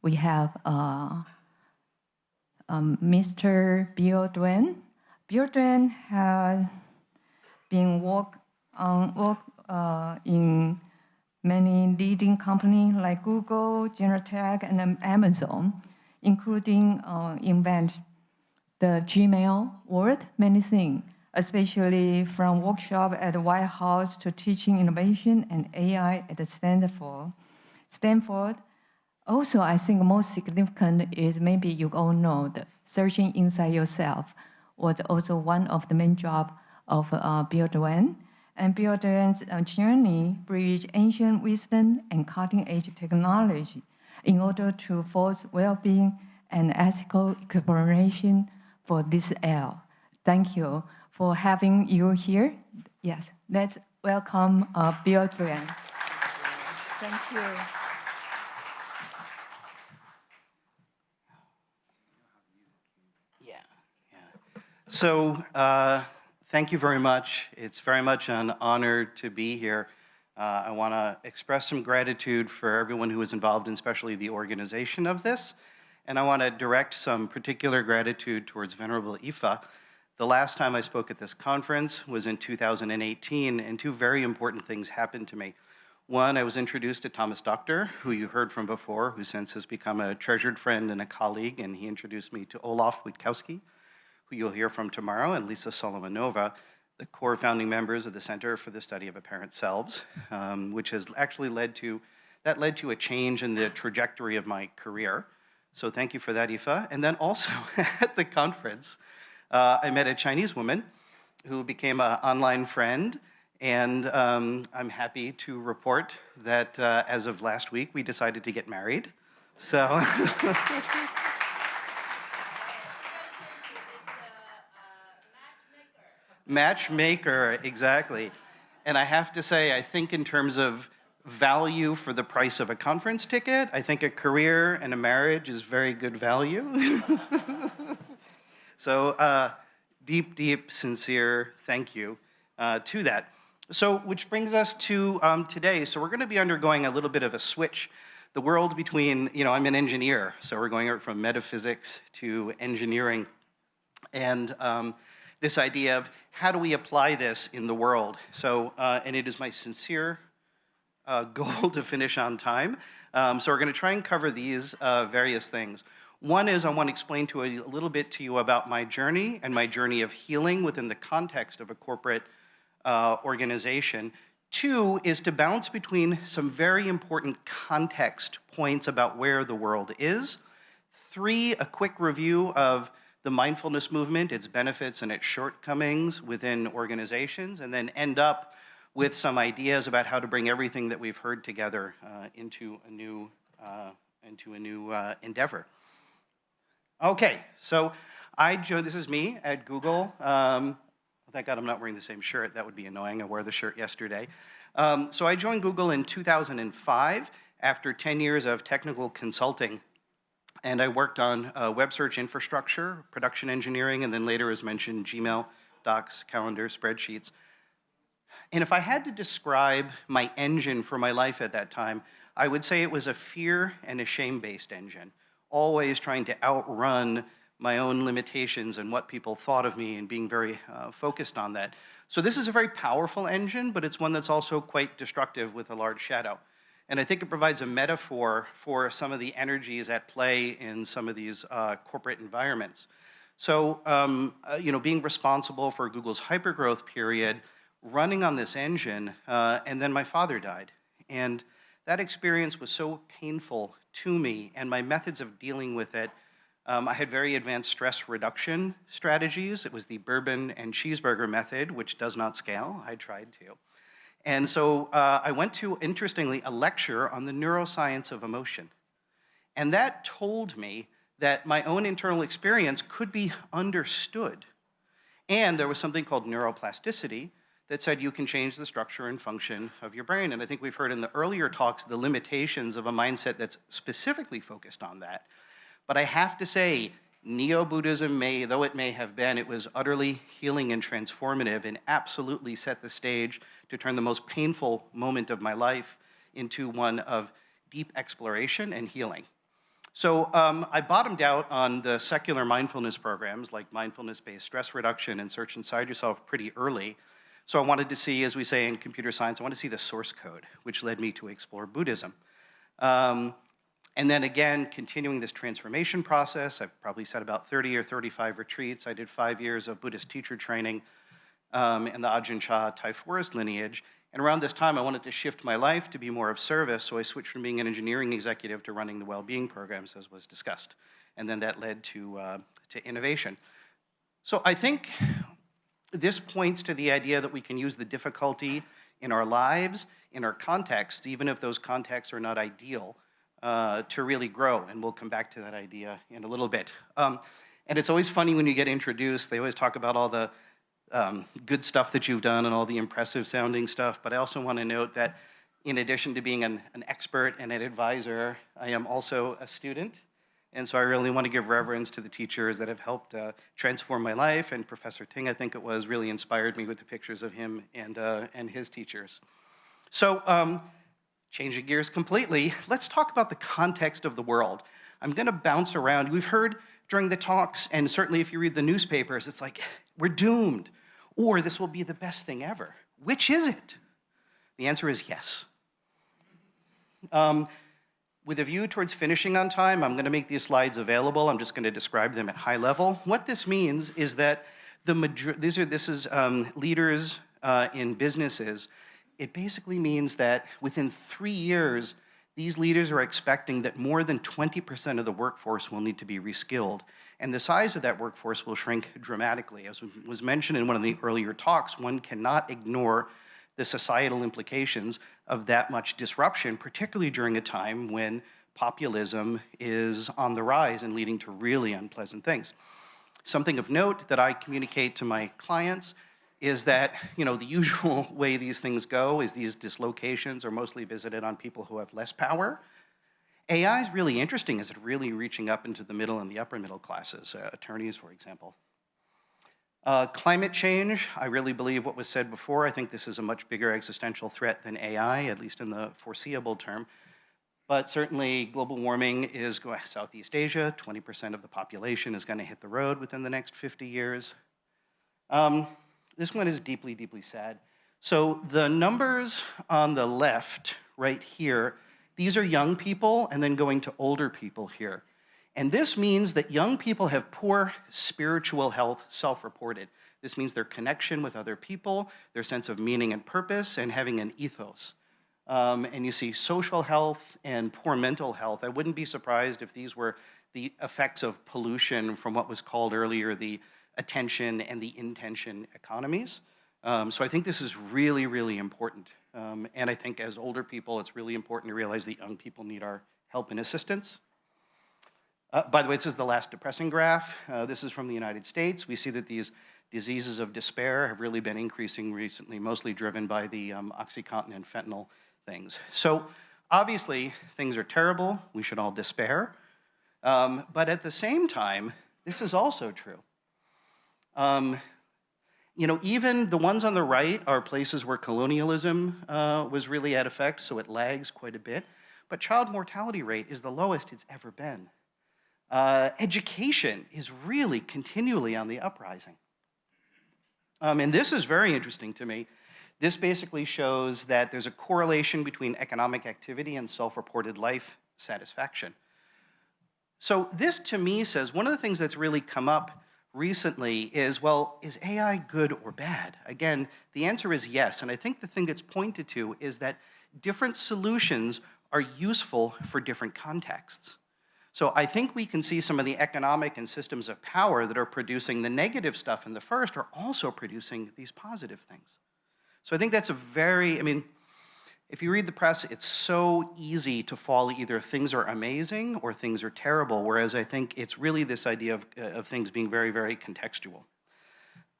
we have Mr. Duane. Duane has been worked in many leading companies like Google, Genentech, and Amazon, including invent the Gmail, Word, many things, especially from workshop at the White House to teaching innovation and AI at Stanford. Also, I think most significant is maybe you all know the searching inside yourself was also one of the main jobs of Duane. And Duane's journey bridged ancient wisdom and cutting-edge technology in order to force well-being and ethical exploration for this era. Thank you for having you here. Yes, let's welcome Duane. Thank you. So thank you very much. It's very much an honor to be here. I want to express some gratitude for everyone who was involved, and especially the organization of this. And I want to direct some particular gratitude towards Venerable Ifa. The last time I spoke at this conference was in 2018, and two very important things happened to me. One, I was introduced to Thomas Doctor, who you heard from before, who since has become a treasured friend and a colleague, and he introduced me to Olaf Witkowski, who you'll hear from tomorrow, and Lisa Solomonova, the core founding members of the Center for the Study of Apparent Selves, which has actually led to a change in the trajectory of my career. So thank you for that, Ifa. And then also at the conference, I met a Chinese woman who became an online friend, and I'm happy to report that as of last week, we decided to get married. So. Matchmaker, exactly. And I have to say, I think in terms of value for the price of a conference ticket, I think a career and a marriage is very good value. So deep, sincere thank you to that. So which brings us to today. So we're going to be undergoing a little bit of a switch. The world between, I'm an engineer, so we're going from metaphysics to engineering. And this idea of how do we apply this in the world. So, and it is my sincere goal to finish on time. So we're going to try and cover these various things. One is I want to explain a little bit to you about my journey and my journey of healing within the context of a corporate organization. Two is to bounce between some very important context points about where the world is. Three, a quick review of the mindfulness movement, its benefits and its shortcomings within organizations, and then end up with some ideas about how to bring everything that we've heard together into a new endeavor. Okay, so this is me at Google. Thank God I'm not wearing the same shirt. That would be annoying. I wore the shirt yesterday. So I joined Google in 2005 after 10 years of technical consulting. And I worked on web search infrastructure, production engineering, and then later, as mentioned, Gmail, Docs, Calendar, spreadsheets. And if I had to describe my engine for my life at that time, I would say it was a fear and a shame-based engine, always trying to outrun my own limitations and what people thought of me and being very focused on that. So this is a very powerful engine, but it's one that's also quite destructive with a large shadow. And I think it provides a metaphor for some of the energies at play in some of these corporate environments. So, being responsible for Google's hypergrowth period, running on this engine, and then my father died. And that experience was so painful to me, and my methods of dealing with it, I had very advanced stress reduction strategies. It was the bourbon and cheeseburger method, which does not scale. I tried to. And so I went to, interestingly, a lecture on the neuroscience of emotion. And that told me that my own internal experience could be understood. And there was something called neuroplasticity that said you can change the structure and function of your brain. And I think we've heard in the earlier talks the limitations of a mindset that's specifically focused on that. But I have to say, Neo-Buddhism, though it may have been, it was utterly healing and transformative and absolutely set the stage to turn the most painful moment of my life into one of deep exploration and healing. So I bottomed out on the secular mindfulness programs like mindfulness-based stress reduction and search inside yourself pretty early. So I wanted to see, as we say in computer science, I wanted to see the source code, which led me to explore Buddhism. And then again, continuing this transformation process, I've probably said about 30 or 35 retreats. I did 5 years of Buddhist teacher training in the Ajahn Chah Thai forest lineage. And around this time, I wanted to shift my life to be more of service, so I switched from being an engineering executive to running the well-being programs, as was discussed. And then that led to innovation. So I think this points to the idea that we can use the difficulty in our lives, in our contexts, even if those contexts are not ideal, to really grow. And we'll come back to that idea in a little bit. And it's always funny when you get introduced, they always talk about all the good stuff that you've done and all the impressive sounding stuff, but I also want to note that in addition to being an expert and an advisor, I am also a student, and so I really want to give reverence to the teachers that have helped transform my life, and Professor Ting, I think it was, really inspired me with the pictures of him and his teachers. So, changing gears completely, let's talk about the context of the world. I'm going to bounce around. We've heard during the talks, and certainly if you read the newspapers, it's like, we're doomed, or this will be the best thing ever. Which is it? The answer is yes. With a view towards finishing on time, I'm going to make these slides available. I'm just going to describe them at high level. What this means is that this is leaders in businesses. It basically means that within 3 years, these leaders are expecting that more than 20% of the workforce will need to be reskilled. And the size of that workforce will shrink dramatically. As was mentioned in one of the earlier talks, one cannot ignore the societal implications of that much disruption, particularly during a time when populism is on the rise and leading to really unpleasant things. Something of note that I communicate to my clients is that, the usual way these things go is these dislocations are mostly visited on people who have less power. AI is really interesting as it's really reaching up into the middle and the upper middle classes, attorneys, for example. Climate change, I really believe what was said before. I think this is a much bigger existential threat than AI, at least in the foreseeable term. But certainly global warming is going Southeast Asia, 20% of the population is going to hit the road within the next 50 years. This one is deeply, deeply sad. So the numbers on the left right here, these are young people and then going to older people here. And this means that young people have poor spiritual health, self-reported. This means their connection with other people, their sense of meaning and purpose, and having an ethos. And you see social health and poor mental health. I wouldn't be surprised if these were the effects of pollution from what was called earlier the attention and the intention economies. So I think this is really, really important. And I think as older people, it's really important to realize that young people need our help and assistance. By the way, this is the last depressing graph. This is from the United States. We see that these diseases of despair have really been increasing recently, mostly driven by the OxyContin and fentanyl things. So obviously, things are terrible. We should all despair. But at the same time, this is also true. Even the ones on the right are places where colonialism was really at effect, so it lags quite a bit. But child mortality rate is the lowest it's ever been. Education is really continually on the uprising. And this is very interesting to me. This basically shows that there's a correlation between economic activity and self-reported life satisfaction. So this, to me, says one of the things that's really come up recently is, well, is AI good or bad? Again, the answer is yes, and I think the thing that's pointed to is that different solutions are useful for different contexts. So I think we can see some of the economic and systems of power that are producing the negative stuff in the first are also producing these positive things. So I think that's if you read the press, it's so easy to fall either things are amazing or things are terrible, whereas I think it's really this idea of things being very, very contextual.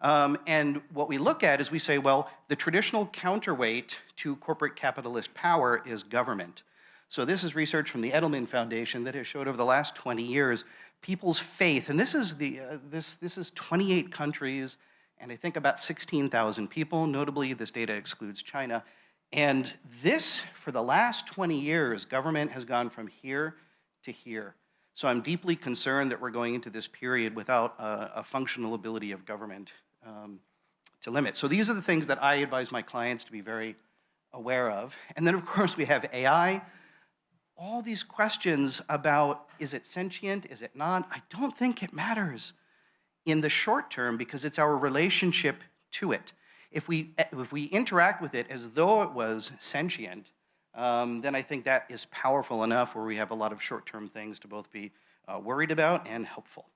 And what we look at is we say, well, the traditional counterweight to corporate capitalist power is government. So this is research from the Edelman Foundation that has showed over the last 20 years people's faith, and this is this is 28 countries, and I think about 16,000 people. Notably, this data excludes China. And this, for the last 20 years, government has gone from here to here. So I'm deeply concerned that we're going into this period without a functional ability of government to limit. So these are the things that I advise my clients to be very aware of. And then, of course, we have AI. All these questions about, is it sentient, is it not? I don't think it matters in the short term because it's our relationship to it. If we interact with it as though it was sentient, then I think that is powerful enough where we have a lot of short-term things to both be worried about and helpful.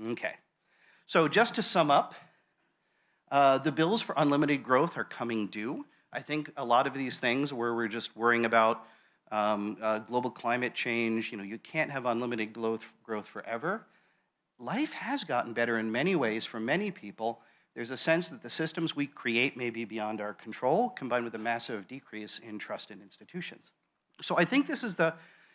Okay, so just to sum up, the bills for unlimited growth are coming due. I think a lot of these things where we're just worrying about global climate change, you can't have unlimited growth forever. Life has gotten better in many ways for many people. There's a sense that the systems we create may be beyond our control, combined with a massive decrease in trust in institutions. So I think this is the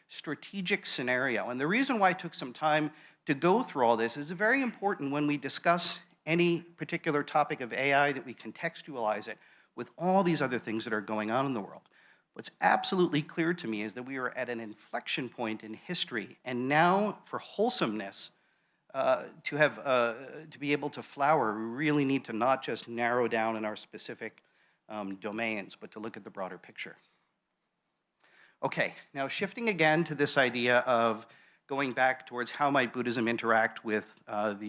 strategic scenario. And the reason why it took some time to go through all this is very important when we discuss any particular topic of AI that we contextualize it with all these other things that are going on in the world. What's absolutely clear to me is that we are at an inflection point in history, and now for wholesomeness, to be able to flower, we really need to not just narrow down in our specific domains, but to look at the broader picture. Okay, now shifting again to this idea of going back towards how might Buddhism interact with one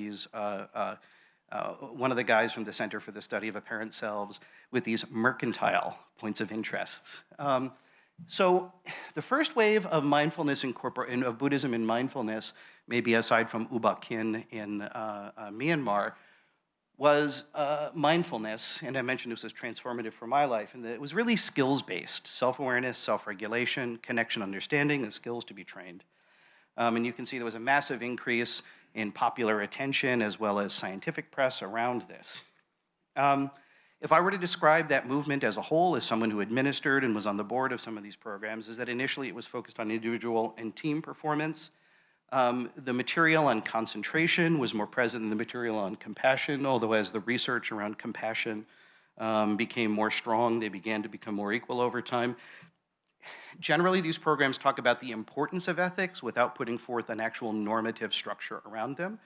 of the guys from the Center for the Study of Apparent Selves with these mercantile points of interests. So the first wave of mindfulness of Buddhism in mindfulness, maybe aside from U Ba Khin in Myanmar, was mindfulness, and I mentioned this was transformative for my life, and that it was really skills-based, self-awareness, self-regulation, connection, understanding, and skills to be trained. And you can see there was a massive increase in popular attention as well as scientific press around this. If I were to describe that movement as a whole as someone who administered and was on the board of some of these programs, is that initially it was focused on individual and team performance. The material on concentration was more present than the material on compassion, although as the research around compassion became more strong, they began to become more equal over time. Generally, these programs talk about the importance of ethics without putting forth an actual normative structure around them.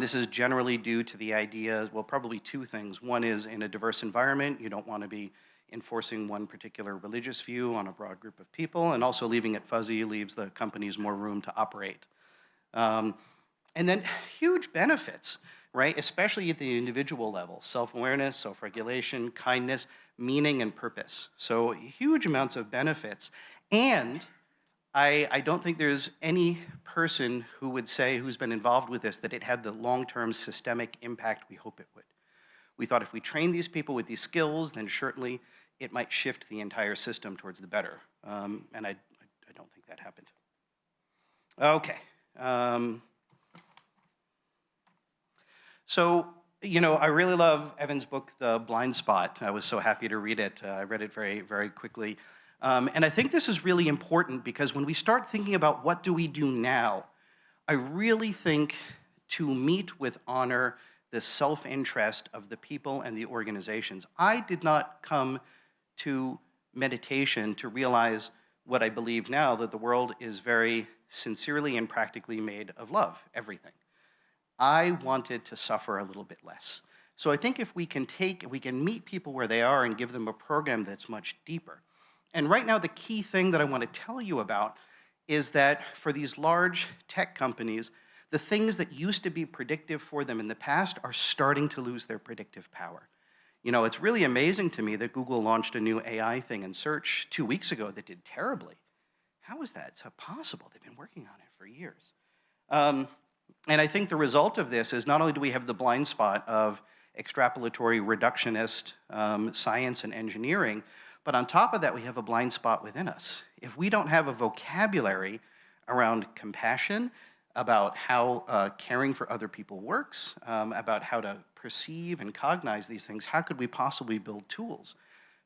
This is generally due to the idea, well, probably two things. One is in a diverse environment, you don't want to be enforcing one particular religious view on a broad group of people, and also leaving it fuzzy leaves the companies more room to operate. And then huge benefits, right? Especially at the individual level, self-awareness, self-regulation, kindness, meaning, and purpose. So huge amounts of benefits. And I don't think there's any person who would say, who's been involved with this, that it had the long-term systemic impact we hope it would. We thought if we train these people with these skills, then certainly it might shift the entire system towards the better. And I don't think that happened. Okay. So, I really love Evan's book, The Blind Spot. I was so happy to read it. I read it very, very quickly. And I think this is really important because when we start thinking about what do we do now, I really think to meet with honor the self-interest of the people and the organizations. I did not come to meditation to realize what I believe now, that the world is very sincerely and practically made of love, everything. I wanted to suffer a little bit less. So I think if we can meet people where they are and give them a program that's much deeper. And right now, the key thing that I want to tell you about is that for these large tech companies, the things that used to be predictive for them in the past are starting to lose their predictive power. It's really amazing to me that Google launched a new AI thing in search 2 weeks ago that did terribly. How is that so possible? They've been working on it for years. And I think the result of this is not only do we have the blind spot of extrapolatory reductionist science and engineering, but on top of that, we have a blind spot within us. If we don't have a vocabulary around compassion, about how caring for other people works, about how to perceive and cognize these things, how could we possibly build tools?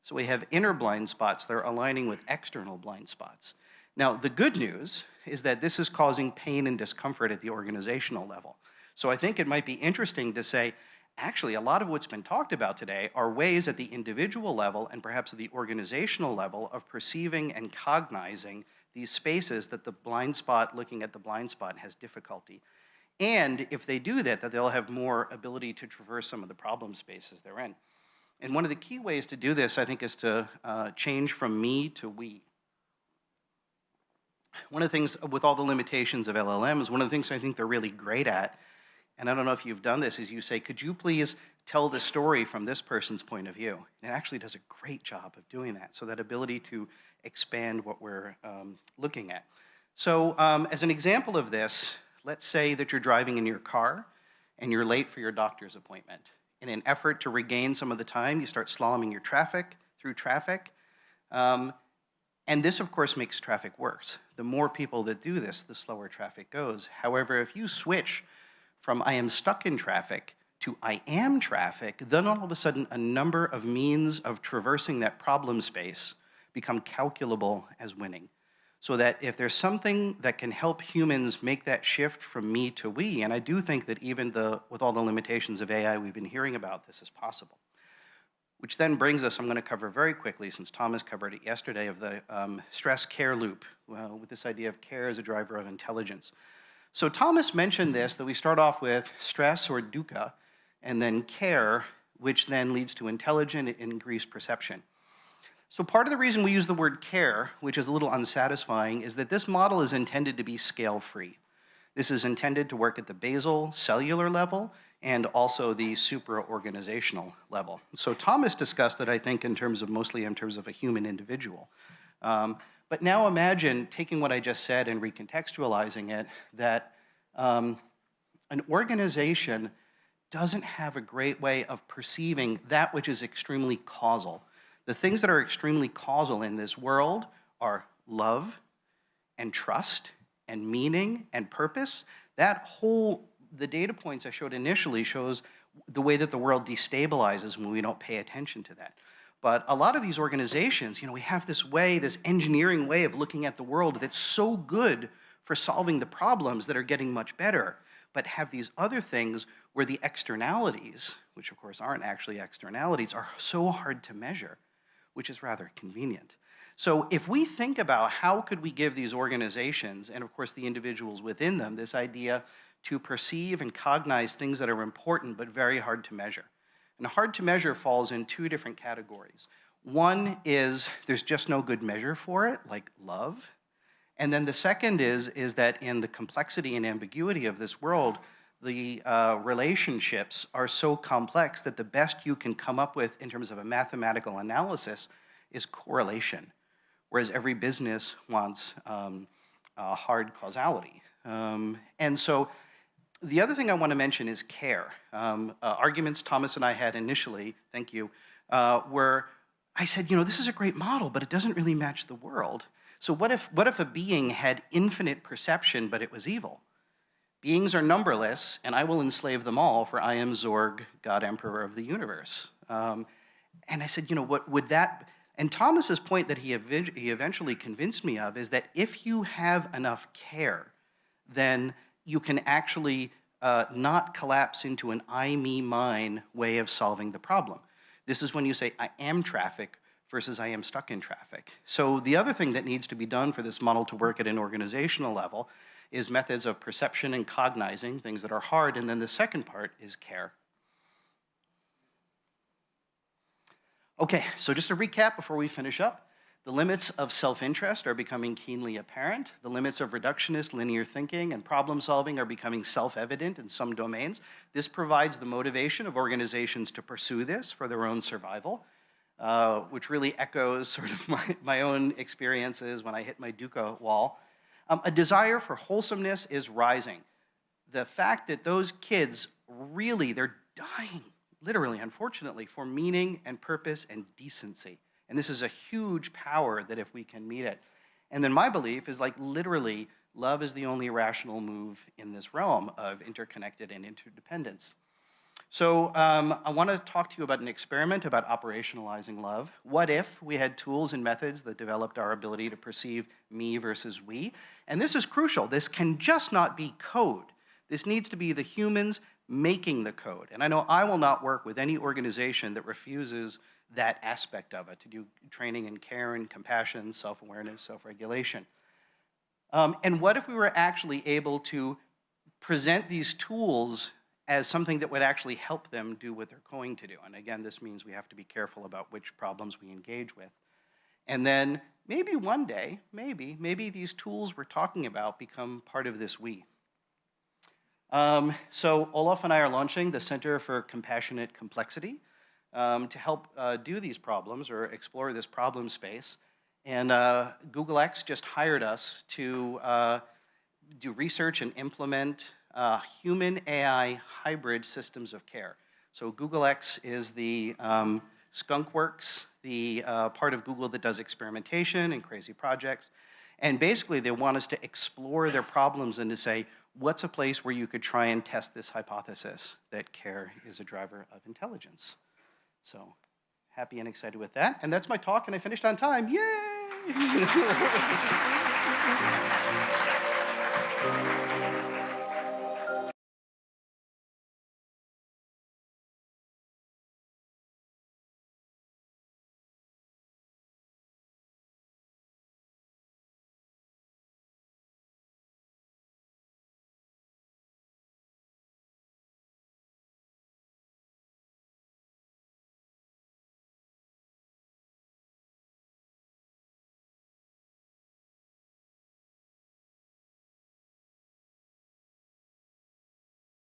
So we have inner blind spots that are aligning with external blind spots. Now, the good news is that this is causing pain and discomfort at the organizational level. So I think it might be interesting to say, actually, a lot of what's been talked about today are ways at the individual level and perhaps at the organizational level of perceiving and cognizing these spaces that the blind spot, looking at the blind spot, has difficulty. And if they do that, they'll have more ability to traverse some of the problem spaces they're in. And one of the key ways to do this, I think, is to change from me to we. One of the things with all the limitations of LLMs, one of the things I think they're really great at, and I don't know if you've done this, is you say, could you please tell the story from this person's point of view? And it actually does a great job of doing that, so that ability to expand what we're looking at. So as an example of this, let's say that you're driving in your car and you're late for your doctor's appointment. In an effort to regain some of the time, you start slaloming through traffic. And this, of course, makes traffic worse. The more people that do this, the slower traffic goes. However, if you switch from I am stuck in traffic to I am traffic, then all of a sudden a number of means of traversing that problem space become calculable as winning. So that if there's something that can help humans make that shift from me to we, and I do think that even with all the limitations of AI we've been hearing about, this is possible. Which then brings us, I'm going to cover very quickly, since Thomas covered it yesterday, of the stress-care loop, with this idea of care as a driver of intelligence. So Thomas mentioned this, that we start off with stress or dukkha, and then care, which then leads to intelligent and increased perception. So part of the reason we use the word care, which is a little unsatisfying, is that this model is intended to be scale-free. This is intended to work at the basal cellular level and also the supra-organizational level. So Thomas discussed it, I think, mostly in terms of a human individual. But now imagine taking what I just said and recontextualizing it, that an organization doesn't have a great way of perceiving that which is extremely causal. The things that are extremely causal in this world are love and trust and meaning and purpose. The data points I showed initially shows the way that the world destabilizes when we don't pay attention to that. But a lot of these organizations, we have this engineering way of looking at the world that's so good for solving the problems that are getting much better, but have these other things where the externalities, which of course aren't actually externalities, are so hard to measure, which is rather convenient. So if we think about how could we give these organizations, and of course the individuals within them, this idea to perceive and cognize things that are important but very hard to measure. And hard to measure falls in two different categories. One is there's just no good measure for it, like love. And then the second is that in the complexity and ambiguity of this world, the relationships are so complex that the best you can come up with in terms of a mathematical analysis is correlation, whereas every business wants hard causality. And so the other thing I want to mention is care. Arguments Thomas and I had initially, thank you, were I said, this is a great model, but it doesn't really match the world. So what if a being had infinite perception, but it was evil? Beings are numberless, and I will enslave them all, for I am Zorg, God Emperor of the universe. And I said, what would that... And Thomas's point that he eventually convinced me of is that if you have enough care, then you can actually not collapse into an I, me, mine way of solving the problem. This is when you say, I am traffic versus I am stuck in traffic. So the other thing that needs to be done for this model to work at an organizational level is methods of perception and cognizing, things that are hard, and then the second part is care. Okay, so just a recap before we finish up. The limits of self-interest are becoming keenly apparent. The limits of reductionist linear thinking and problem solving are becoming self-evident in some domains. This provides the motivation of organizations to pursue this for their own survival, which really echoes sort of my own experiences when I hit my dukkha wall. A desire for wholesomeness is rising. The fact that those kids they're dying, literally, unfortunately, for meaning and purpose and decency. And this is a huge power that if we can meet it. And then my belief is literally, love is the only rational move in this realm of interconnected and interdependence. So I want to talk to you about an experiment about operationalizing love. What if we had tools and methods that developed our ability to perceive me versus we? And this is crucial. This can just not be code. This needs to be the humans making the code. And I know I will not work with any organization that refuses that aspect of it, to do training in care and compassion, self-awareness, self-regulation. And what if we were actually able to present these tools as something that would actually help them do what they're going to do? And again, this means we have to be careful about which problems we engage with. And then maybe one day, maybe these tools we're talking about become part of this we. So Olaf and I are launching the Center for Compassionate Complexity to help do these problems or explore this problem space. And Google X just hired us to do research and implement human-AI hybrid systems of care. So Google X is the skunkworks, the part of Google that does experimentation and crazy projects. And basically, they want us to explore their problems and to say, what's a place where you could try and test this hypothesis that care is a driver of intelligence? So happy and excited with that. And that's my talk, and I finished on time. Yay!